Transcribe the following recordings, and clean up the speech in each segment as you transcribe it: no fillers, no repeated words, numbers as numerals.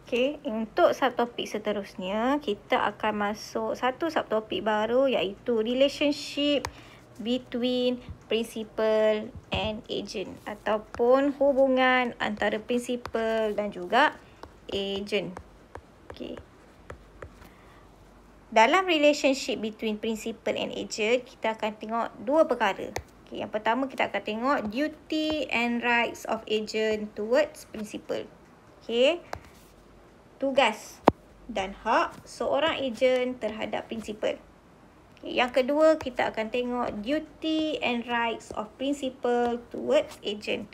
Okey, untuk subtopik seterusnya, kita akan masuk satu subtopik baru iaitu relationship between principal and agent ataupun hubungan antara principal dan juga agent. Okey. Dalam relationship between principal and agent, kita akan tengok dua perkara. Okay, yang pertama kita akan tengok duty and rights of agent towards principal. Okay. Tugas dan hak seorang ejen terhadap principal. Okay. Yang kedua, kita akan tengok duty and rights of principal towards agent.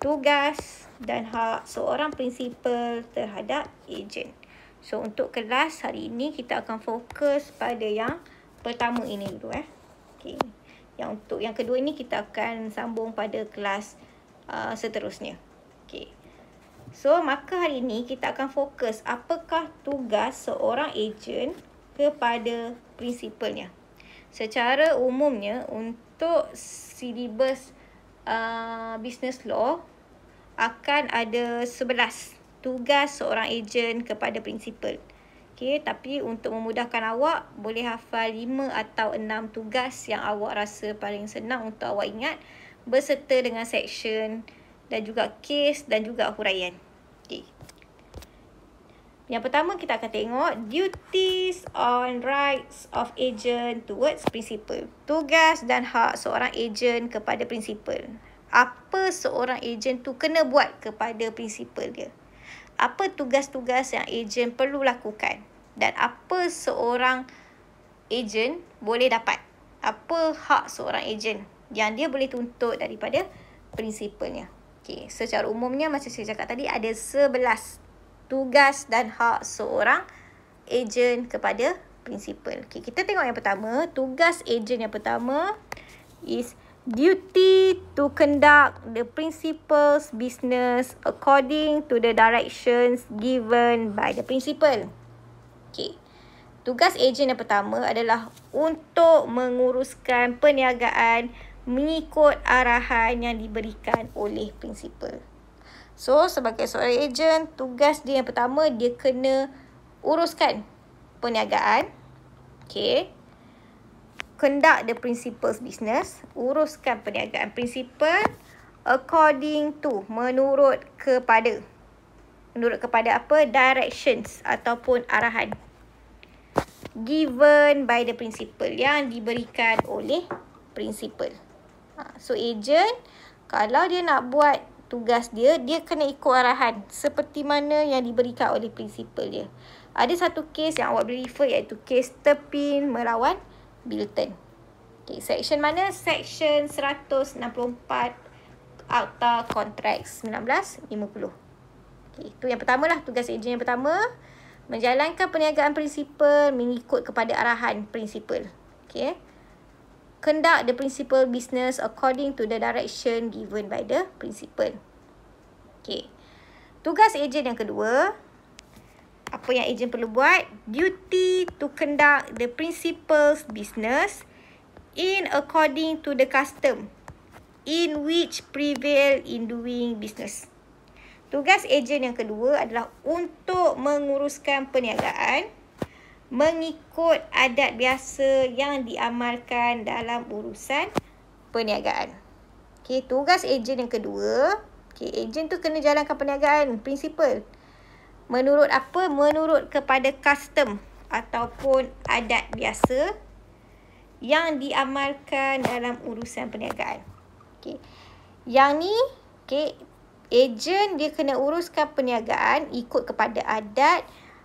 Tugas dan hak seorang principal terhadap ejen. So, untuk kelas hari ini, kita akan fokus pada yang pertama ini dulu. Okay. Untuk yang kedua ini, kita akan sambung pada kelas seterusnya. Okay. So, maka hari ini kita akan fokus apakah tugas seorang ejen kepada prinsipalnya. Secara umumnya, untuk silibus business law, akan ada 11 tugas seorang ejen kepada prinsipal. Okay, tapi untuk memudahkan awak, boleh hafal 5 atau 6 tugas yang awak rasa paling senang untuk awak ingat berserta dengan section dan juga kes dan juga huraian. Okay. Yang pertama kita akan tengok duties on rights of agent towards principal. Tugas dan hak seorang ejen kepada principal. Apa seorang ejen tu kena buat kepada principal dia? Apa tugas-tugas yang ejen perlu lakukan? Dan apa seorang ejen boleh dapat? Apa hak seorang ejen yang dia boleh tuntut daripada principalnya? Okay, secara umumnya macam saya cakap tadi ada 11 tugas dan hak seorang ejen kepada principal. Okay, kita tengok yang pertama. Tugas ejen yang pertama is duty to conduct the principal's business according to the directions given by the principal. Okay. Tugas ejen yang pertama adalah untuk menguruskan perniagaan mengikut arahan yang diberikan oleh principal. So, sebagai seorang ejen, tugas dia yang pertama, dia kena uruskan perniagaan. Okay. Conduct the principal's business. Uruskan perniagaan principal according to, menurut kepada. Menurut kepada apa? Directions ataupun arahan given by the principal, yang diberikan oleh principal. So, ejen kalau dia nak buat tugas dia, dia kena ikut arahan seperti mana yang diberikan oleh principal dia. Ada satu kes yang awak boleh refer iaitu kes Turpin melawan Bilton. Okay, section mana? Section 164 Akta Kontrak 1950. Okay, itu yang pertama lah, tugas ejen yang pertama. Menjalankan perniagaan principal mengikut kepada arahan principal. Okay. Conduct the principal business according to the direction given by the principal. Okay. Tugas ejen yang kedua. Apa yang ejen perlu buat? Duty to conduct the principal's business in according to the custom in which prevail in doing business. Tugas ejen yang kedua adalah untuk menguruskan perniagaan mengikut adat biasa yang diamalkan dalam urusan perniagaan. Okay, tugas ejen yang kedua. Okay, ejen tu kena jalankan perniagaan principal. Menurut apa? Menurut kepada custom ataupun adat biasa yang diamalkan dalam urusan perniagaan. Okay. Yang ni, okay, ejen dia kena uruskan perniagaan ikut kepada adat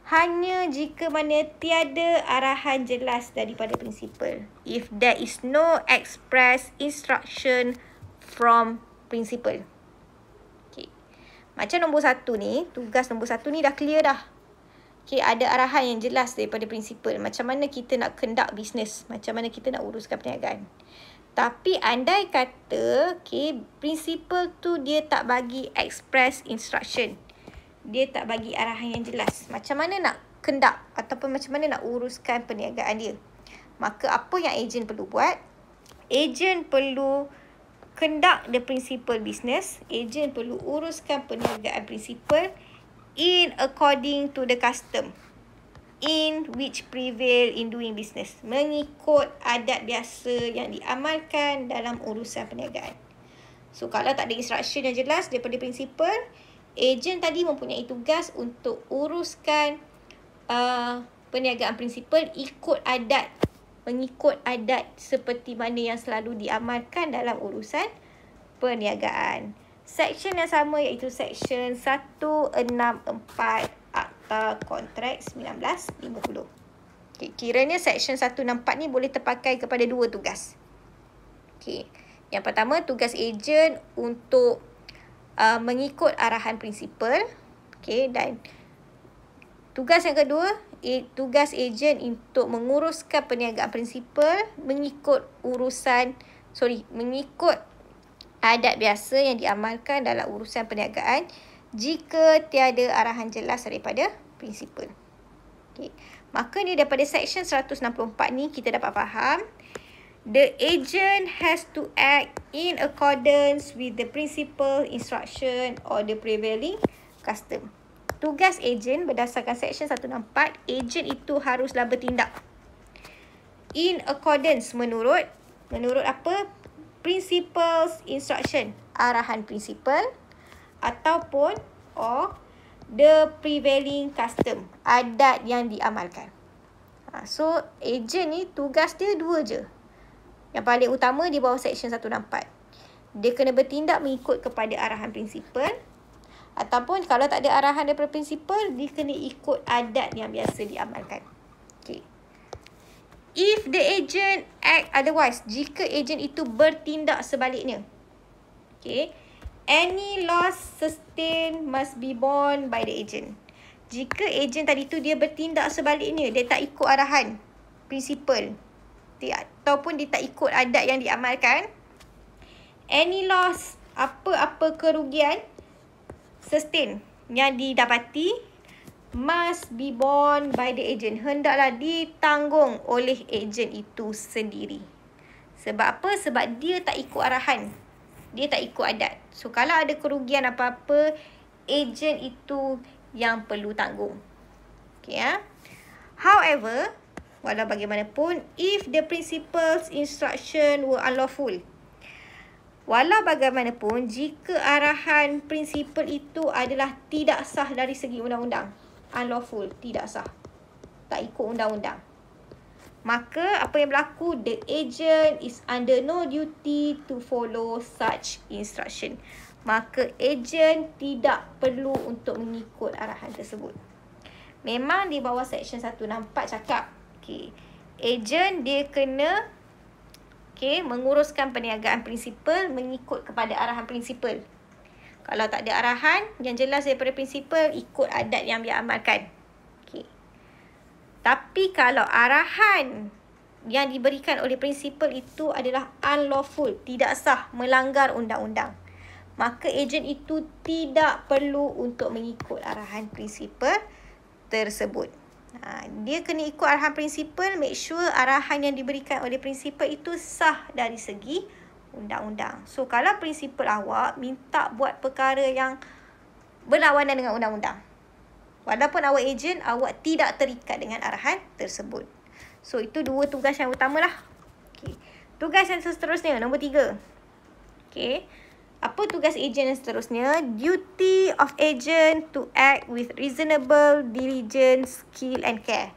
hanya jika mana tiada arahan jelas daripada principal. If there is no express instruction from principal. Okay. Macam nombor 1 ni, tugas nombor 1 ni dah clear dah. Okay, ada arahan yang jelas daripada principal. Macam mana kita nak conduct business. Macam mana kita nak uruskan perniagaan. Tapi andai kata, okay, principal tu dia tak bagi express instruction. Dia tak bagi arahan yang jelas. Macam mana nak conduct ataupun macam mana nak uruskan perniagaan dia. Maka apa yang ejen perlu buat? Ejen perlu conduct the principal business. Ejen perlu uruskan perniagaan principal in according to the custom in which prevail in doing business. Mengikut adat biasa yang diamalkan dalam urusan perniagaan. So, kalau tak ada instruction yang jelas daripada principal, ejen tadi mempunyai tugas untuk uruskan perniagaan principal ikut adat. Mengikut adat seperti mana yang selalu diamalkan dalam urusan perniagaan. Section yang sama iaitu Section 164 Akta Kontrak 1950. Okay, kiranya Section 164 ni boleh terpakai kepada dua tugas. Okay. Yang pertama, tugas ejen untuk mengikut arahan prinsipal. Okay, dan tugas yang kedua, tugas ejen untuk menguruskan perniagaan prinsipal mengikut mengikut adat biasa yang diamalkan dalam urusan perniagaan jika tiada arahan jelas daripada prinsipal. Okay. Maka ni daripada Section 164 ni kita dapat faham the agent has to act in accordance with the principal instruction or the prevailing custom. Tugas ejen berdasarkan Section 164, ejen itu haruslah bertindak in accordance menurut apa? Principal's instruction, arahan prinsipal ataupun the prevailing custom, adat yang diamalkan. So, ejen ni tugas dia dua je. Yang paling utama di bawah Section 164. Dia kena bertindak mengikut kepada arahan prinsipal. Ataupun kalau tak ada arahan daripada prinsipal, dia kena ikut adat yang biasa diamalkan. Okay. If the agent act otherwise, jika ejen itu bertindak sebaliknya. Okay. Any loss sustained must be borne by the agent. Jika ejen tadi tu dia bertindak sebaliknya, dia tak ikut arahan prinsipal, ataupun dia tak ikut adat yang diamalkan, any loss, apa-apa kerugian sustain yang didapati must be borne by the agent. Hendaklah ditanggung oleh ejen itu sendiri. Sebab apa? Sebab dia tak ikut arahan. Dia tak ikut adat. So, kalau ada kerugian apa-apa, ejen itu yang perlu tanggung. Okay, ya. However, walau bagaimanapun, if the principal's instruction were unlawful, walau bagaimanapun, jika arahan prinsipal itu adalah tidak sah dari segi undang-undang, unlawful, tidak sah, tak ikut undang-undang, maka apa yang berlaku? The agent is under no duty to follow such instruction. Maka ejen tidak perlu untuk mengikut arahan tersebut. Memang di bawah Section 164 cakap, okay, ejen dia kena menguruskan perniagaan prinsipal mengikut kepada arahan prinsipal. Kalau tak ada arahan yang jelas daripada prinsipal, ikut adat yang diamalkan. Okay. Tapi kalau arahan yang diberikan oleh prinsipal itu adalah unlawful, tidak sah, melanggar undang-undang, maka ejen itu tidak perlu untuk mengikut arahan prinsipal tersebut. Dia kena ikut arahan prinsipal, make sure arahan yang diberikan oleh prinsipal itu sah dari segi undang-undang. So, kalau prinsipal awak minta buat perkara yang berlawanan dengan undang-undang, walaupun awak ejen, awak tidak terikat dengan arahan tersebut. So, itu dua tugas yang utama lah. Okay. Tugas yang seterusnya, nombor 3. Okay. Apa tugas ejen yang seterusnya? Duty of agent to act with reasonable diligence, skill and care.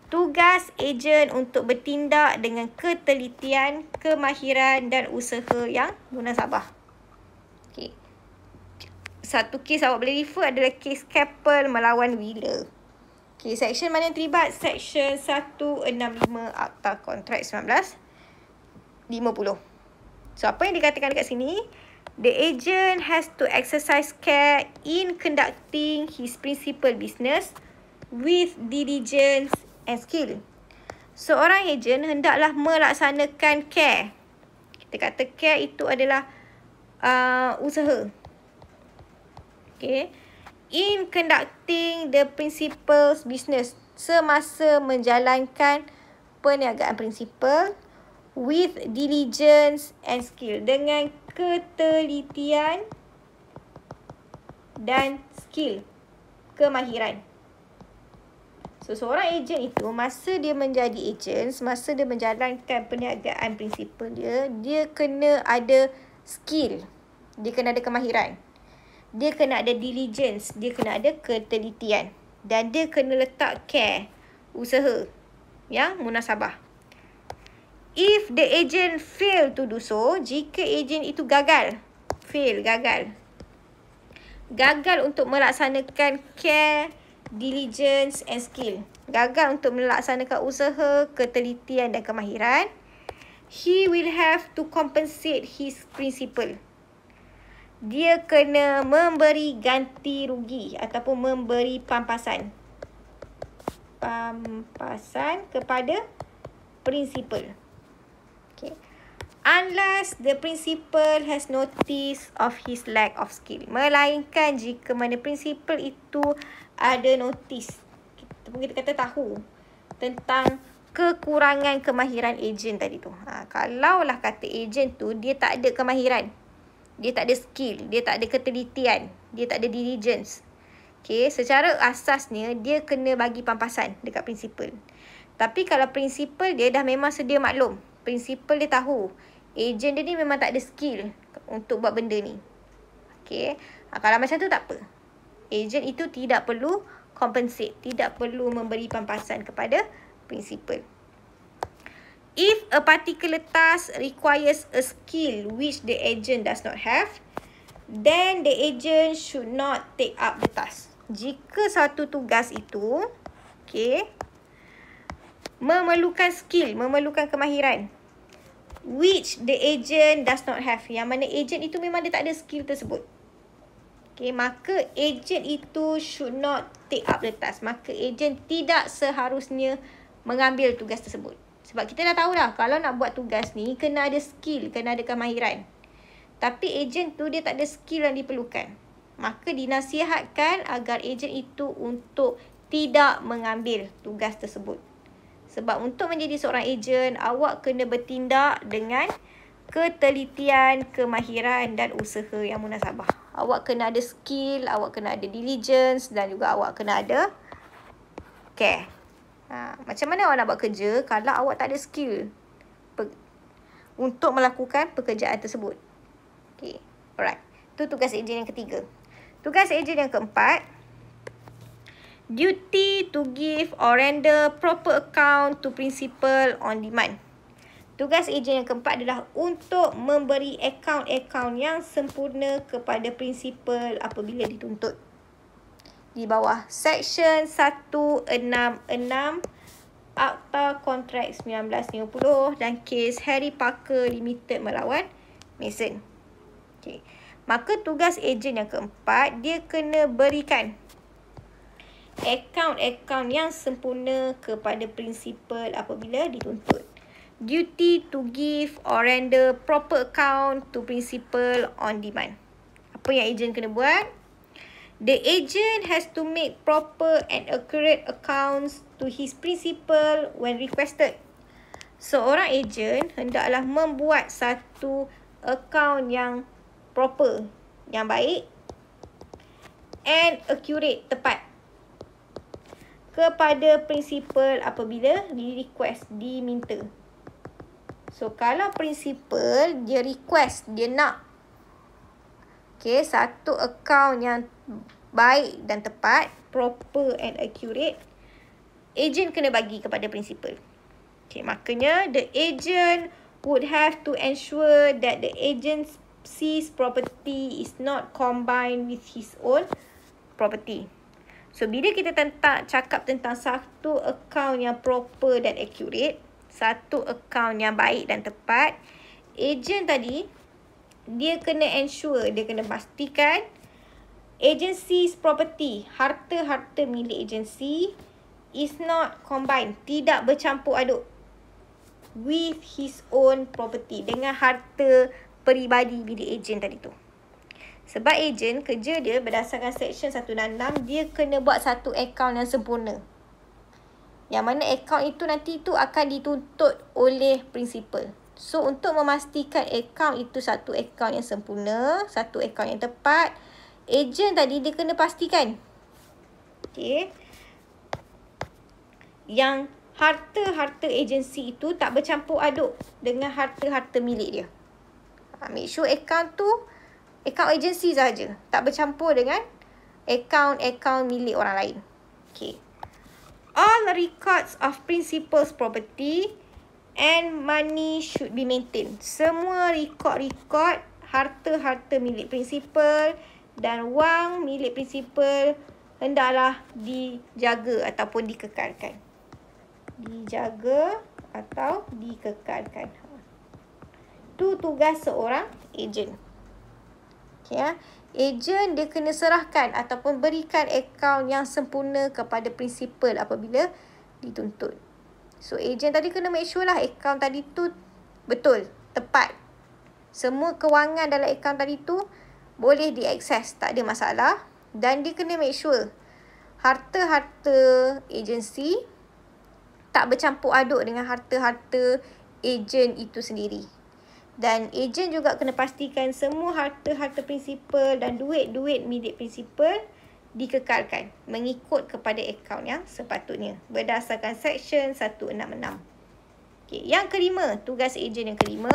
Tugas ejen untuk bertindak dengan ketelitian, kemahiran dan usaha yang munasabah. Okay. Satu kes awak boleh refer adalah kes Keppel melawan Wheeler. Okay, section mana yang terlibat? Section 165 Akta Kontrak 1950. So, apa yang dikatakan dekat sini? The agent has to exercise care in conducting his principal business with diligence and skill. Seorang ejen hendaklah melaksanakan care. Kita kata care itu adalah usaha. Okay. In conducting the principal's business, semasa menjalankan perniagaan prinsipal with diligence and skill, dengan ketelitian dan skill. kemahiran. So, seorang ejen itu masa dia menjadi ejen, masa dia menjalankan perniagaan prinsipal dia, dia kena ada skill. Dia kena ada kemahiran. Dia kena ada diligence. Dia kena ada ketelitian. Dan dia kena letak care, usaha yang munasabah. If the agent fail to do so, jika ejen itu gagal. Gagal untuk melaksanakan care, diligence and skill. Gagal untuk melaksanakan usaha, ketelitian dan kemahiran. He will have to compensate his principal. Dia kena memberi ganti rugi ataupun memberi pampasan. Pampasan kepada principal. Okay. Unless the principal has notice of his lack of skill. Melainkan jika mana principal itu ada notice. Kita kata tahu tentang kekurangan kemahiran ejen tadi tu. Kalaulah kata ejen tu dia tak ada kemahiran. Dia tak ada skill. Dia tak ada ketelitian. Dia tak ada diligence. Okay, secara asasnya dia kena bagi pampasan dekat principal. Tapi kalau principal dia dah memang sedia maklum. Principal dia tahu ejen dia ni memang tak ada skill untuk buat benda ni. Okay. Kalau macam tu tak apa. Ejen itu tidak perlu compensate. Tidak perlu memberi pampasan kepada principal. If a particular task requires a skill which the agent does not have, then the agent should not take up the task. Jika satu tugas itu, okay, memerlukan skill, memerlukan kemahiran, which the agent does not have. Yang mana agent itu memang dia tak ada skill tersebut. Okay, maka agent itu should not take up the task. Maka agent tidak seharusnya mengambil tugas tersebut. Sebab kita dah tahu dah, kalau nak buat tugas ni, kena ada skill, kena ada kemahiran. Tapi ejen tu dia tak ada skill yang diperlukan. Maka dinasihatkan agar ejen itu untuk tidak mengambil tugas tersebut. Sebab untuk menjadi seorang ejen, awak kena bertindak dengan ketelitian, kemahiran dan usaha yang munasabah. Awak kena ada skill, awak kena ada diligence dan juga awak kena ada care. Macam mana awak nak buat kerja kalau awak tak ada skill untuk melakukan pekerjaan tersebut? Okay. Alright. Itu tugas ejen yang ketiga. Tugas ejen yang keempat. Duty to give or render proper account to principal on demand. Tugas ejen yang keempat adalah untuk memberi akaun-akaun yang sempurna kepada principal apabila dituntut. Di bawah Section 166 Akta Kontrak 1950 dan kes Harry Parker Limited melawan Mason. Okay. Maka tugas ejen yang keempat, dia kena berikan akaun-akaun yang sempurna kepada principal apabila dituntut. Duty to give or render proper account to principal on demand. Apa yang ejen kena buat? The agent has to make proper and accurate accounts to his principal when requested. Seorang ejen hendaklah membuat satu akaun yang proper, yang baik and accurate, tepat kepada principal apabila di-request, diminta. So, kalau principal dia request, dia nak satu akaun yang baik dan tepat, proper and accurate, ejen kena bagi kepada principal. Makanya the agent would have to ensure that the agency's property is not combined with his own property. So, bila kita cakap tentang satu akaun yang proper dan accurate, satu akaun yang baik dan tepat, ejen tadi dia kena ensure, dia kena pastikan agency's property, harta-harta milik agensi is not combined, tidak bercampur aduk with his own property, dengan harta peribadi milik ejen tadi tu. Sebab ejen kerja dia berdasarkan Section 166, dia kena buat satu akaun yang sempurna. Yang mana akaun itu nanti tu akan dituntut oleh principal. So, untuk memastikan akaun itu satu akaun yang sempurna, satu akaun yang tepat, ejen tadi dia kena pastikan Okay. Yang harta-harta agensi itu tak bercampur aduk dengan harta-harta milik dia. Make sure account tu account agensi saja, tak bercampur dengan account milik orang lain. Okay. All records of principal's property and money should be maintained. Semua rekod-rekod harta-harta milik prinsipal dan wang milik prinsipal hendaklah dijaga ataupun dikekalkan. Dijaga atau dikekalkan. Itu tugas seorang ejen. Okay, ya. Ejen dia kena serahkan ataupun berikan akaun yang sempurna kepada prinsipal apabila dituntut. So, ejen tadi kena make sure lah akaun tadi tu betul, tepat. Semua kewangan dalam akaun tadi tu boleh diakses, tak ada masalah. Dan dia kena make sure harta-harta agensi tak bercampur aduk dengan harta-harta ejen itu sendiri. Dan ejen juga kena pastikan semua harta-harta prinsipal dan duit-duit milik prinsipal dikekalkan mengikut kepada akaun yang sepatutnya berdasarkan Seksyen 166. Okay. Yang kelima, tugas ejen yang kelima.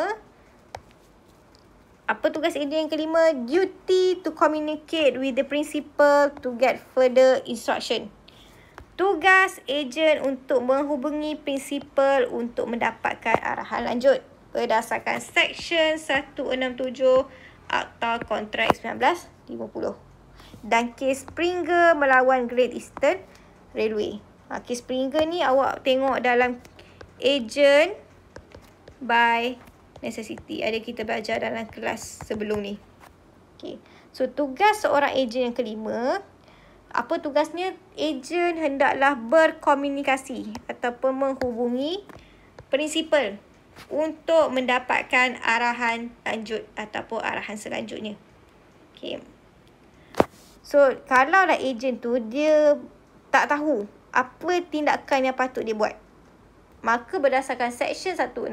Apa tugas ejen yang kelima? Duty to communicate with the principal to get further instruction. Tugas ejen untuk menghubungi prinsipal untuk mendapatkan arahan lanjut berdasarkan Seksyen 167 Akta Kontrak 1950 dan kes Springer melawan Great Eastern Railway. Kes Springer ni awak tengok dalam Agent by Necessity. Ada kita belajar dalam kelas sebelum ni. Okay. So, tugas seorang ejen yang kelima, apa tugasnya? Ejen hendaklah berkomunikasi ataupun menghubungi prinsipal untuk mendapatkan arahan lanjut ataupun arahan selanjutnya. Okay. So, kalaulah ejen tu dia tak tahu apa tindakan yang patut dia buat, maka berdasarkan Seksyen 167,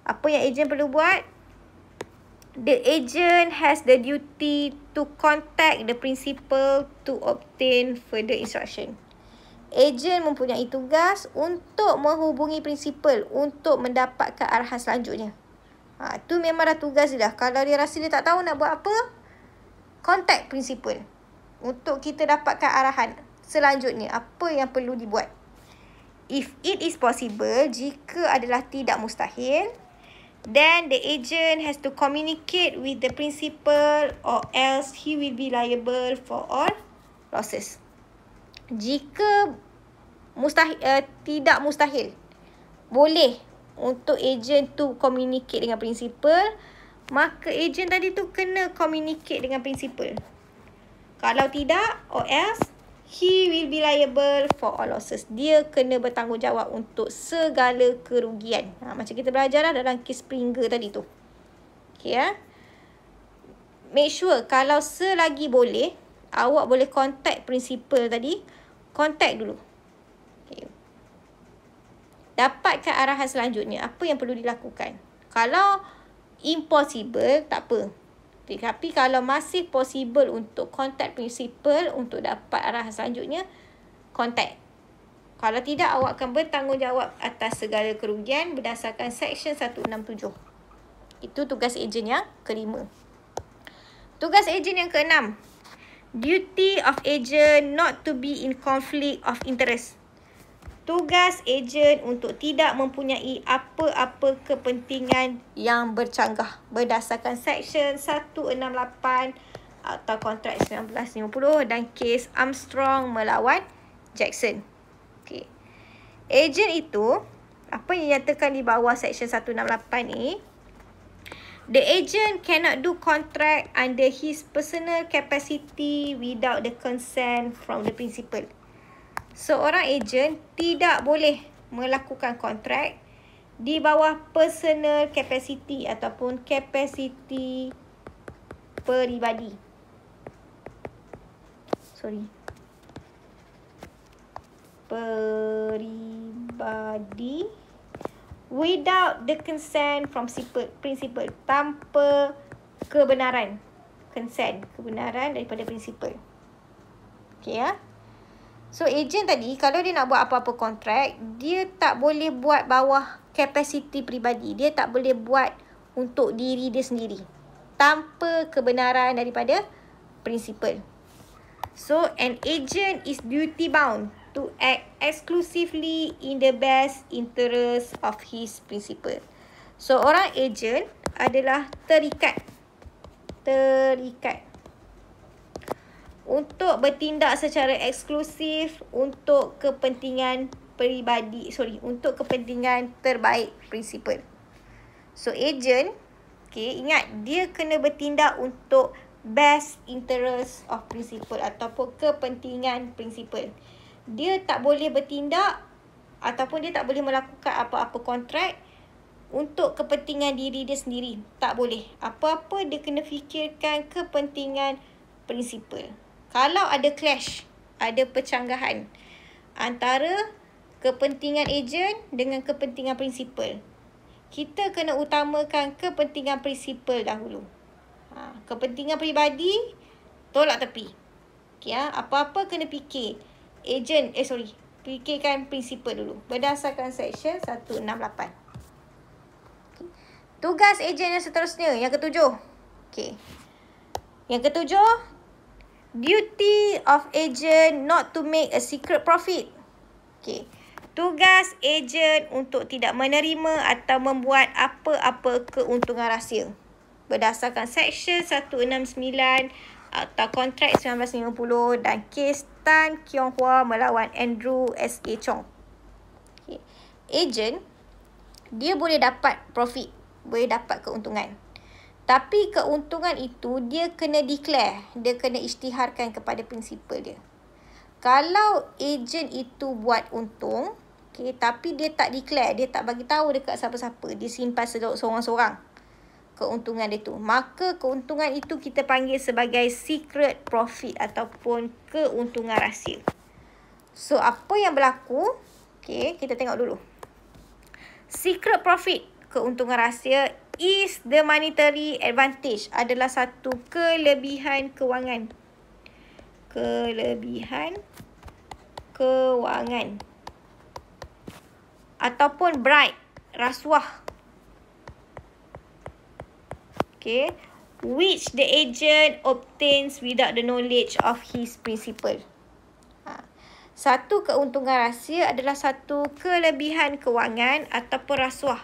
apa yang ejen perlu buat? The agent has the duty to contact the principal to obtain further instruction. Ejen mempunyai tugas untuk menghubungi prinsipal untuk mendapatkan arahan selanjutnya. Tu memang dah tugas dia dah. Kalau dia rasa dia tak tahu nak buat apa, contact prinsipal untuk kita dapatkan arahan selanjutnya. Apa yang perlu dibuat. If it is possible, jika adalah tidak mustahil, then the agent has to communicate with the principal or else he will be liable for all losses. Jika tidak mustahil, boleh untuk ejen tu communicate dengan prinsipal, maka ejen tadi tu kena communicate dengan prinsipal. Kalau tidak, or else, he will be liable for all losses. Dia kena bertanggungjawab untuk segala kerugian. Macam kita belajar lah dalam kes Springer tadi tu. Okay, ya. Make sure kalau selagi boleh, awak boleh contact prinsipal tadi. Contact dulu. Okay. Dapatkan arahan selanjutnya. Apa yang perlu dilakukan. Kalau impossible, tak apa. Tapi kalau masih possible untuk contact prinsipal untuk dapat arahan selanjutnya, contact. Kalau tidak, awak akan bertanggungjawab atas segala kerugian berdasarkan Seksyen 167. Itu tugas ejen yang kelima. Tugas ejen yang keenam. Duty of agent not to be in conflict of interest. Tugas ejen untuk tidak mempunyai apa-apa kepentingan yang bercanggah berdasarkan Seksyen 168 Akta Kontrak 1950 dan kes Armstrong melawan Jackson. Okay. Ejen itu, apa yang nyatakan di bawah Seksyen 168 ni, the agent cannot do contract under his personal capacity without the consent from the principal. Seorang ejen tidak boleh melakukan kontrak di bawah personal capacity ataupun capacity peribadi. Peribadi without the consent from principal, tanpa kebenaran, consent, kebenaran daripada prinsipal. Okay, ya. So, ejen tadi kalau dia nak buat apa-apa kontrak, dia tak boleh buat bawah kapasiti peribadi. Dia tak boleh buat untuk diri dia sendiri tanpa kebenaran daripada prinsipal. So, an agent is duty bound to act exclusively in the best interest of his principal. So, orang agent adalah terikat untuk bertindak secara eksklusif untuk kepentingan untuk kepentingan terbaik prinsipal. So, agent, ingat, dia kena bertindak untuk best interest of principal ataupun kepentingan prinsipal. Dia tak boleh bertindak ataupun dia tak boleh melakukan apa-apa kontrak untuk kepentingan diri dia sendiri. Tak boleh. Apa-apa dia kena fikirkan kepentingan prinsipal. Kalau ada clash, ada percanggahan antara kepentingan ejen dengan kepentingan prinsipal, kita kena utamakan kepentingan prinsipal dahulu. Kepentingan peribadi tolak tepi. Apa-apa kena fikir fikirkan prinsipal dulu berdasarkan Seksyen 168. Tugas ejen yang seterusnya, yang ketujuh. Yang ketujuh, duty of agent not to make a secret profit. Tugas ejen untuk tidak menerima atau membuat apa-apa keuntungan rahsia. Berdasarkan Seksyen 169 Akta Kontrak 1950 dan kes Tan Kiong Hua melawan Andrew S.A. Chong. Ejen, dia boleh dapat profit, boleh dapat keuntungan. Tapi keuntungan itu dia kena declare, dia kena isytiharkan kepada prinsipal dia. Kalau ejen itu buat untung, tapi dia tak declare, dia tak bagi tahu dekat siapa-siapa, dia simpan seorang-seorang keuntungan dia tu, maka keuntungan itu kita panggil sebagai secret profit ataupun keuntungan rahsia. So, apa yang berlaku? Kita tengok dulu. Secret profit, keuntungan rahsia, is the monetary advantage, adalah satu kelebihan kewangan. Ataupun bribe, rasuah. Which the agent obtains without the knowledge of his principal. Satu keuntungan rahsia adalah satu kelebihan kewangan ataupun rasuah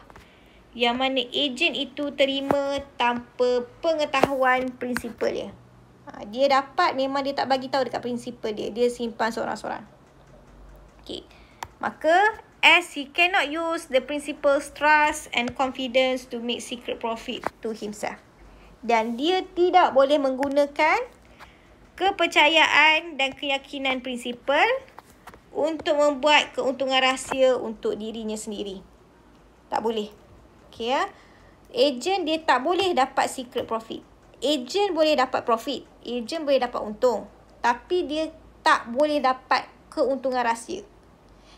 yang mana ejen itu terima tanpa pengetahuan prinsipal dia. Dia dapat, memang dia tak bagi tahu dekat prinsipal dia, dia simpan seorang-seorang. Maka, as he cannot use the principal's trust and confidence to make secret profit to himself. Dan dia tidak boleh menggunakan kepercayaan dan keyakinan prinsipal untuk membuat keuntungan rahsia untuk dirinya sendiri. Tak boleh. Ejen dia tak boleh dapat secret profit. Ejen boleh dapat profit. Ejen boleh dapat untung. Tapi dia tak boleh dapat keuntungan rahsia.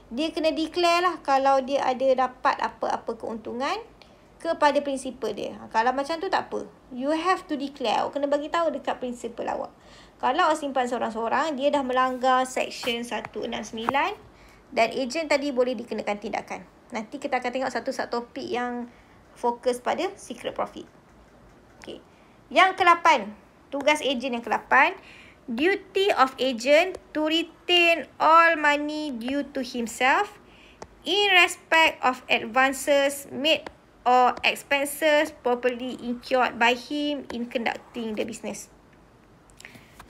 Dia kena declare lah kalau dia ada dapat apa-apa keuntungan kepada prinsipal dia. Kalau macam tu tak apa. You have to declare. Awak kena bagi tahu dekat prinsipal awak. Kalau awak simpan seorang-seorang, dia dah melanggar Seksyen 169 dan ejen tadi boleh dikenakan tindakan. Nanti kita akan tengok satu-satu topik yang fokus pada secret profit. Yang ke-8. Tugas ejen yang ke-8. Duty of agent to retain all money due to himself in respect of advances made or expenses properly incurred by him in conducting the business.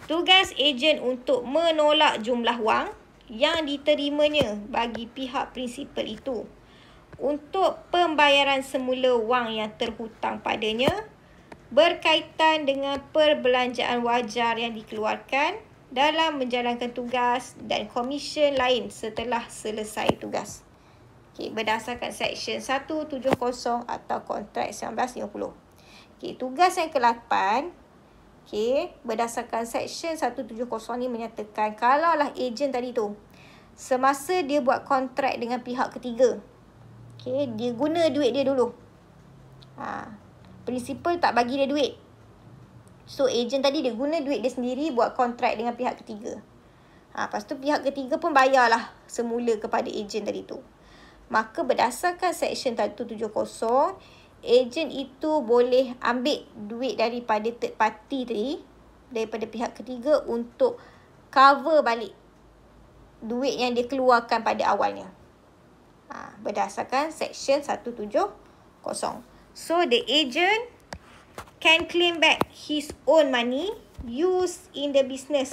Tugas ejen untuk menolak jumlah wang yang diterimanya bagi pihak prinsipal itu untuk pembayaran semula wang yang terhutang padanya berkaitan dengan perbelanjaan wajar yang dikeluarkan dalam menjalankan tugas dan komisen lain setelah selesai tugas. Berdasarkan Seksyen 170 atau Kontrak 1950. Tugas yang ke-8, berdasarkan Seksyen 170 ni menyatakan kalaulah ejen tadi tu semasa dia buat kontrak dengan pihak ketiga, dia guna duit dia dulu. Prinsipal tak bagi dia duit. So, ejen tadi dia guna duit dia sendiri buat kontrak dengan pihak ketiga. Lepas tu pihak ketiga pun bayarlah semula kepada ejen tadi tu. Maka berdasarkan Section 170, ejen itu boleh ambil duit daripada third party tadi, daripada pihak ketiga untuk cover balik duit yang dia keluarkan pada awalnya. Berdasarkan Section 170. So, the agent can claim back his own money used in the business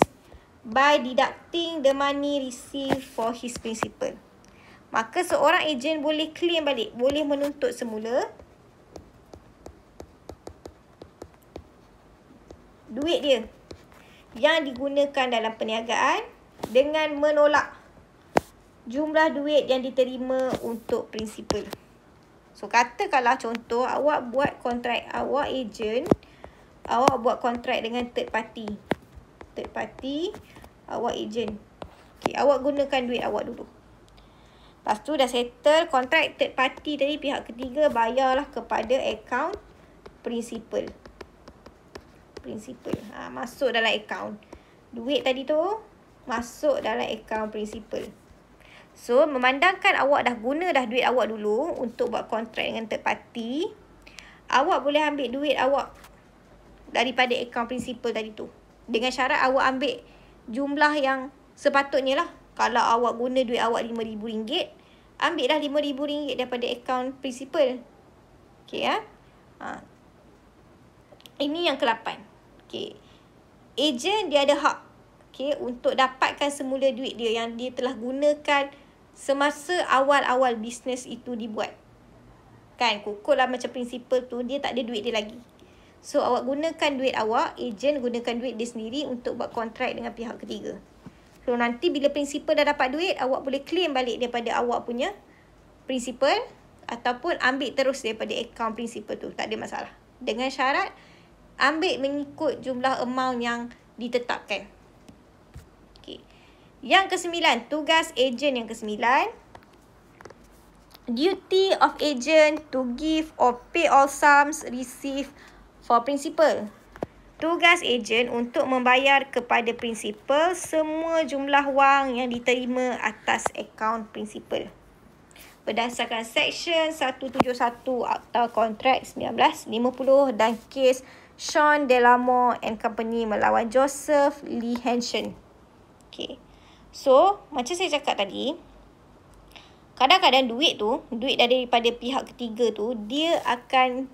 by deducting the money received for his principal. Maka seorang ejen boleh claim balik, boleh menuntut semula duit dia yang digunakan dalam perniagaan dengan menolak jumlah duit yang diterima untuk principal. So, katakanlah contoh, awak buat kontrak, awak ejen, awak buat kontrak dengan third party. Third party, awak ejen. Okay, awak gunakan duit awak dulu. Lepas tu dah settle kontrak third party tadi, pihak ketiga bayarlah kepada akaun principal. Masuk dalam akaun. Duit tadi tu masuk dalam akaun principal. So, memandangkan awak dah guna dah duit awak dulu untuk buat kontrak dengan third party, awak boleh ambil duit awak daripada akaun principal tadi tu. Dengan syarat awak ambil jumlah yang sepatutnya lah. Kalau awak guna duit awak RM5,000, ambil dah RM5,000 daripada akaun principal. Okay, Ini yang ke-8. Okay. Ejen dia ada hak, okay, untuk dapatkan semula duit dia yang dia telah gunakan semasa awal-awal bisnes itu dibuat. Kan, kukuh lah macam principal tu, dia tak ada duit dia lagi. So, awak gunakan duit awak, ejen gunakan duit dia sendiri untuk buat kontrak dengan pihak ketiga. So, nanti bila principal dah dapat duit, awak boleh claim balik daripada awak punya principal ataupun ambil terus daripada akaun principal tu. Tak ada masalah. Dengan syarat, ambil mengikut jumlah amount yang ditetapkan. Okay. Yang ke-9, tugas ejen yang ke-9. Duty of agent to give or pay all sums received for principal. Tugas ejen untuk membayar kepada principal semua jumlah wang yang diterima atas akaun principal. Berdasarkan Section 171 Akta Kontrak 1950 dan kes Sean Delamo and Company melawan Joseph Lee Henson. Okay. So, macam saya cakap tadi, kadang-kadang duit daripada pihak ketiga tu, dia akan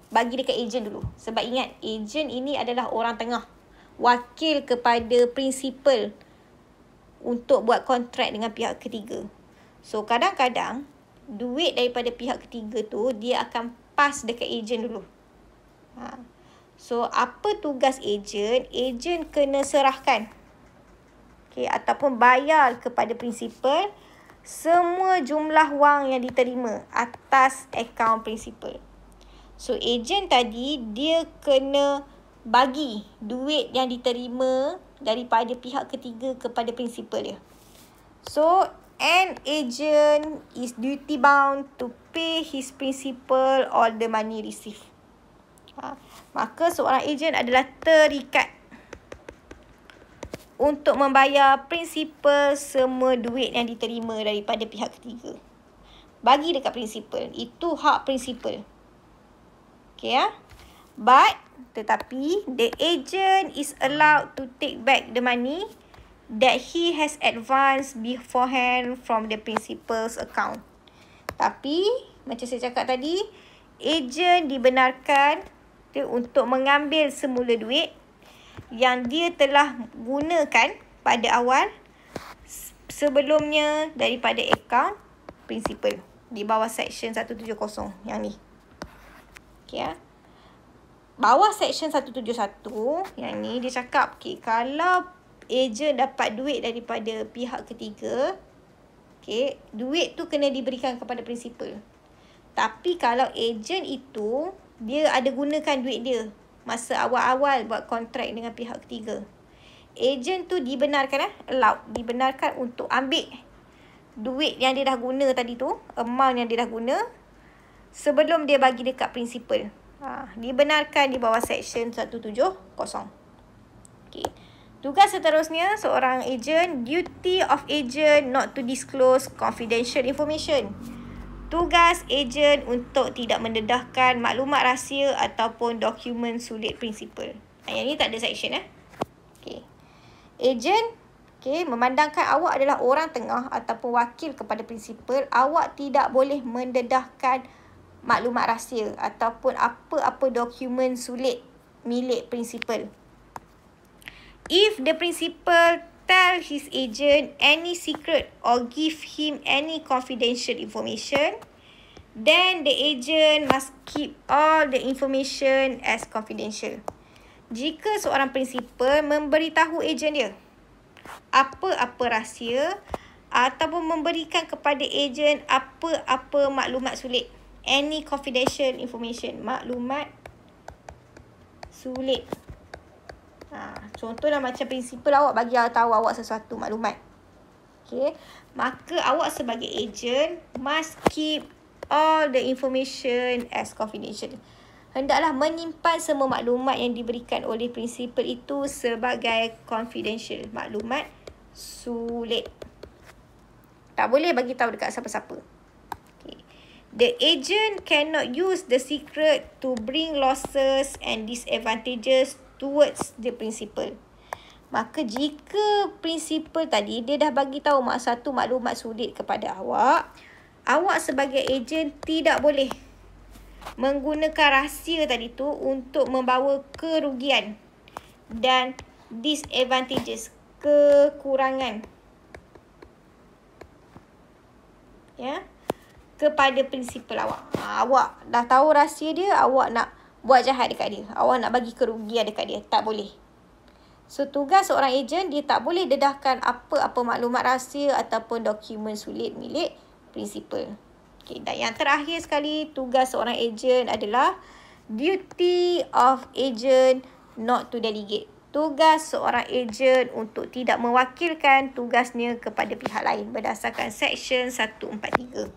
bagi dekat ejen dulu. Sebab ingat, ejen ini adalah orang tengah, wakil kepada principal untuk buat kontrak dengan pihak ketiga. So, kadang-kadang duit daripada pihak ketiga tu, dia akan pass dekat ejen dulu. So, apa tugas ejen? Ejen kena serahkan, okay, ataupun bayar kepada principal semua jumlah wang yang diterima atas akaun principal. So, ejen tadi dia kena bagi duit yang diterima daripada pihak ketiga kepada principal dia. So, an agent is duty bound to pay his principal all the money received. Maka seorang ejen adalah terikat untuk membayar principal semua duit yang diterima daripada pihak ketiga. Bagi dekat principal. Itu hak principal. Okay, tetapi the agent is allowed to take back the money that he has advanced beforehand from the principal's account. Tapi, macam saya cakap tadi, ejen dibenarkan untuk mengambil semula duit yang dia telah gunakan pada awal sebelumnya daripada akaun principal di bawah Section 170 yang ni. Okay, bawah Section 171 yang ni dia cakap, okay, kalau ejen dapat duit daripada pihak ketiga, okay, duit tu kena diberikan kepada principal. Tapi kalau ejen itu dia ada gunakan duit dia masa awal-awal buat kontrak dengan pihak ketiga, ejen tu dibenarkan, dibenarkan untuk ambil duit yang dia dah guna tadi tu, amount yang dia dah guna sebelum dia bagi dekat principal. Dibenarkan di bawah Section 170. Okay. Tugas seterusnya, seorang ejen, duty of agent not to disclose confidential information. Tugas ejen untuk tidak mendedahkan maklumat rahsia ataupun dokumen sulit prinsipal. Yang ni tak ada section Okay. Ejen, memandangkan awak adalah orang tengah ataupun wakil kepada prinsipal, awak tidak boleh mendedahkan maklumat rahsia ataupun apa-apa dokumen sulit milik prinsipal. If the principal tell his agent any secret or give him any confidential information, then the agent must keep all the information as confidential. Jika seorang prinsipal memberitahu ejen dia apa-apa rahsia ataupun memberikan kepada ejen apa-apa maklumat sulit, any confidential information, maklumat sulit. Contohlah macam prinsipal awak bagi tahu awak sesuatu maklumat. Maka awak sebagai ejen must keep all the information as confidential. Hendaklah menyimpan semua maklumat yang diberikan oleh prinsipal itu sebagai confidential, maklumat sulit. Tak boleh bagi tahu dekat siapa-siapa. The agent cannot use the secret to bring losses and disadvantages towards the principal. Maka jika prinsipal tadi dia dah bagi tahu satu maklumat sulit kepada awak, awak sebagai ejen tidak boleh menggunakan rahsia tadi tu untuk membawa kerugian dan disadvantages, kekurangan kepada prinsipal awak. Awak dah tahu rahsia dia, awak nak buat jahat dekat dia, awak nak bagi kerugian dekat dia, tak boleh. So, tugas seorang ejen, dia tak boleh dedahkan apa-apa maklumat rahsia ataupun dokumen sulit milik prinsipal. Dan yang terakhir sekali, tugas seorang ejen adalah duty of agent not to delegate. Tugas seorang ejen untuk tidak mewakilkan tugasnya kepada pihak lain berdasarkan Section 143.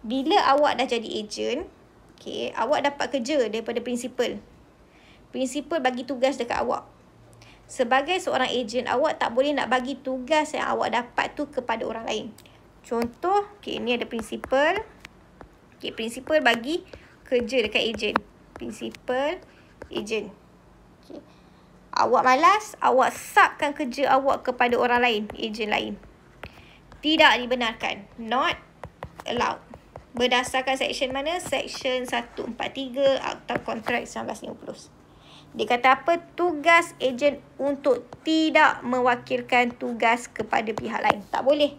Bila awak dah jadi ejen, awak dapat kerja daripada prinsipal. Prinsipal bagi tugas dekat awak. Sebagai seorang ejen, awak tak boleh nak bagi tugas yang awak dapat tu kepada orang lain. Contoh, ni ada prinsipal. Prinsipal bagi kerja dekat ejen. Prinsipal, ejen. Awak malas, awak subkan kerja awak kepada orang lain, ejen lain. Tidak dibenarkan. Not allowed. Berdasarkan section mana? Section 143 Akta Kontrak 1950. Dia kata apa? Tugas ejen untuk tidak mewakilkan tugas kepada pihak lain. Tak boleh.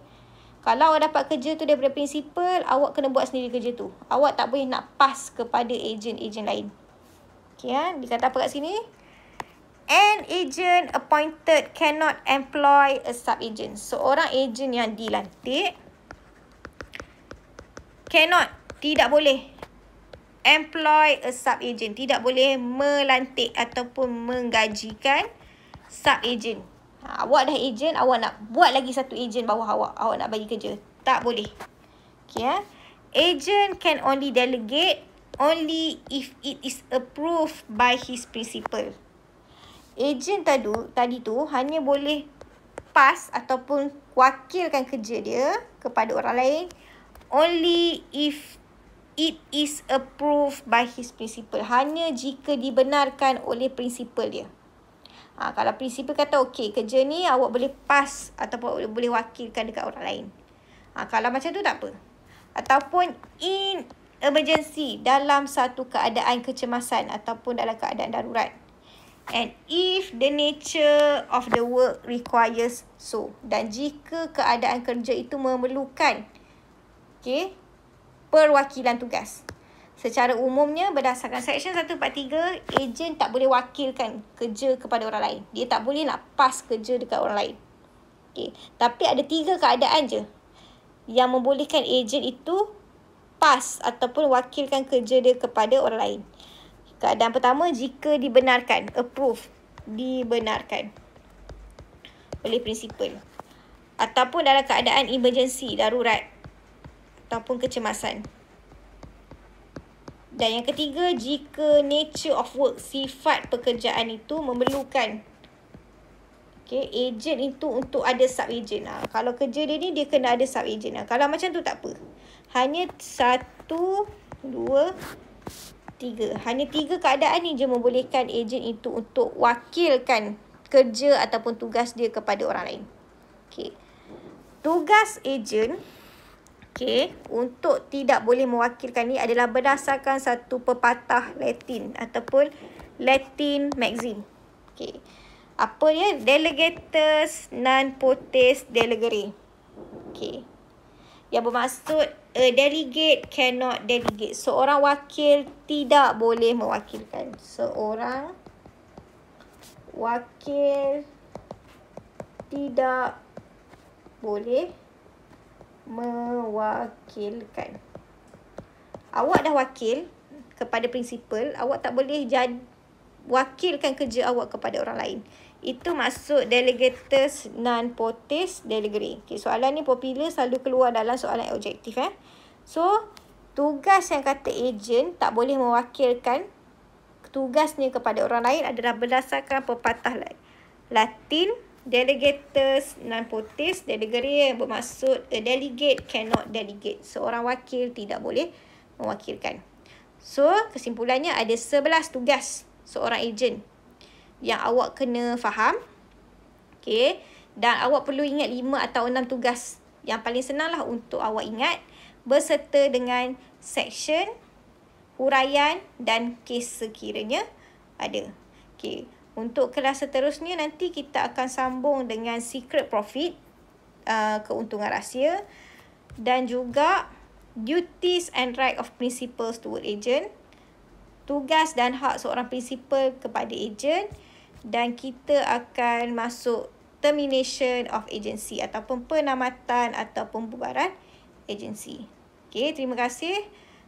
Kalau awak dapat kerja tu daripada prinsipal, awak kena buat sendiri kerja tu. Awak tak boleh nak pass kepada ejen-ejen lain. Dia kata apa kat sini? An agent appointed cannot employ a sub-agent. Seorang ejen yang dilantik cannot, tidak boleh employ a sub-agent. Tidak boleh melantik ataupun menggajikan sub-agent. Awak dah ejen, awak nak buat lagi satu ejen bawah awak. Awak nak bagi kerja. Tak boleh. Agent can only delegate only if it is approved by his principal. Ejen tadi tu hanya boleh pass ataupun wakilkan kerja dia kepada orang lain only if it is approved by his principal. Hanya jika dibenarkan oleh prinsipal dia. Kalau prinsipal kata okey, kerja ni awak boleh pass ataupun boleh wakilkan dekat orang lain. Kalau macam tu tak apa. Ataupun in emergency, dalam satu keadaan kecemasan ataupun dalam keadaan darurat. And if the nature of the work requires so. Dan jika keadaan kerja itu memerlukan perwakilan tugas. Secara umumnya berdasarkan Section 143, ejen tak boleh wakilkan kerja kepada orang lain. Dia tak boleh nak pass kerja dekat orang lain. Tapi ada 3 keadaan je yang membolehkan ejen itu pass ataupun wakilkan kerja dia kepada orang lain. Keadaan pertama, jika dibenarkan, approve, dibenarkan oleh prinsipal. Ataupun dalam keadaan emergency, darurat ataupun kecemasan. Dan yang ketiga, jika nature of work, sifat pekerjaan itu memerlukan Okay, agent itu untuk ada sub-agent. Kalau kerja dia ni, dia kena ada sub-agent. Kalau macam tu tak apa. Hanya 1, 2, 3. Hanya 3 keadaan ni je membolehkan agent itu untuk wakilkan kerja ataupun tugas dia kepada orang lain. Okay. Tugas agent, okay, untuk tidak boleh mewakilkan ni adalah berdasarkan satu pepatah Latin ataupun Latin maxim. Okay. Apa dia? Delegatus non potest delegere. Okay. Yang bermaksud a delegate cannot delegate. Seorang wakil tidak boleh mewakilkan. Seorang wakil tidak boleh mewakilkan. Awak dah wakil kepada prinsipal, awak tak boleh wakilkan kerja awak kepada orang lain. Itu maksud delegatus non potest delegere. Okay, soalan ni popular, selalu keluar dalam soalan objektif. So, tugas yang kata agent tak boleh mewakilkan tugasnya kepada orang lain adalah berdasarkan pepatah Latin delegatus non potest delegere, yang bermaksud a delegate cannot delegate. Seorang wakil tidak boleh mewakilkan. So, kesimpulannya ada 11 tugas seorang agent yang awak kena faham. Okay. Dan awak perlu ingat 5 atau 6 tugas. Yang paling senanglah untuk awak ingat berserta dengan section, huraian dan kes sekiranya ada. Okay. Untuk kelas seterusnya nanti kita akan sambung dengan secret profit, keuntungan rahsia, dan juga duties and right of principals toward agent, tugas dan hak seorang prinsipal kepada agent, dan kita akan masuk termination of agency ataupun penamatan atau pembubaran agensi. Okey, terima kasih.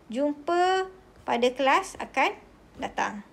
Jumpa pada kelas akan datang.